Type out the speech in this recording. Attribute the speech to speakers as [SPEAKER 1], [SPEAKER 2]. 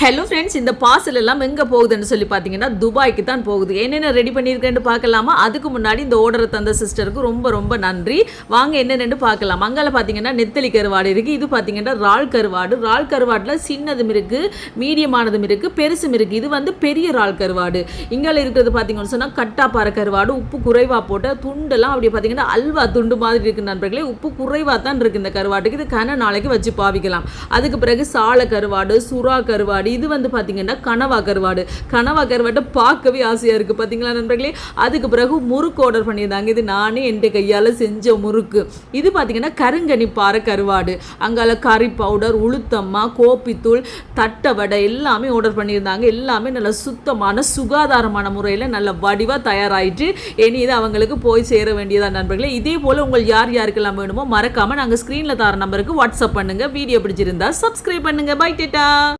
[SPEAKER 1] Hello friends, இந்த parcel எல்லாம் எங்கே போகுதுன்னு சொல்லி பார்த்தீங்கன்னா துபாய்க்கு தான் போகுது. என்னென்ன ரெடி பண்ணியிருக்கேன்னு பார்க்கலாமா? அதுக்கு முன்னாடி இந்த ஆர்டரை தந்த சிஸ்டருக்கு ரொம்ப ரொம்ப நன்றி. வாங்க என்னென்னு பார்க்கலாம். அங்கே பார்த்தீங்கன்னா நெத்தலி கருவாடு இருக்குது. இது பார்த்தீங்கன்னா இறால் கருவாடு. இறால் கருவாட்டில் சின்னதும் இருக்குது, மீடியமானதும் இருக்குது, பெருசும் இருக்குது. இது வந்து பெரிய இறால் கருவாடு. இங்கே இருக்கிறது பார்த்தீங்கன்னு சொன்னால் கட்டாப்பாறை கருவாடு. உப்பு குறைவாக போட்ட துண்டெல்லாம் அப்படி பார்த்தீங்கன்னா அல்வா துண்டு மாதிரி இருக்குது நண்பர்களே. உப்பு குறைவாக தான் இருக்குது இந்த கருவாட்டுக்கு. இது கன நாளைக்கு வச்சு பாவிக்கலாம். அதுக்கு பிறகு சால கருவாடு, சுறா கருவாடு. இது வந்து பார்த்தீங்கன்னா கனவா கருவாடு. கனவா கருவாட்டை பார்க்கவே ஆசையாக இருக்குது பார்த்தீங்களா நண்பர்களே. அதுக்கு பிறகு முறுக்கு ஆர்டர் பண்ணியிருந்தாங்க. இது நானே என் கையால் செஞ்ச முறுக்கு. இது பார்த்தீங்கன்னா கருங்கனி பாறை கருவாடு. அங்கால கறி பவுடர், உளுத்தம்மா, கோப்பித்தூள், தட்டை வடை எல்லாமே ஆர்டர் பண்ணியிருந்தாங்க. எல்லாமே நல்ல சுத்தமான சுகாதாரமான முறையில் நல்ல வடிவாக தயாராகிட்டு இனி இது அவங்களுக்கு போய் சேர வேண்டியதான் நண்பர்களே. இதே போல் உங்கள் யார் யாருக்கெல்லாம் வேணுமோ மறக்காமல் நாங்கள் ஸ்க்ரீனில் தர நம்பருக்கு வாட்ஸ்அப் பண்ணுங்கள். வீடியோ பிடிச்சிருந்தா சப்ஸ்கிரைப் பண்ணுங்கள். Bye data.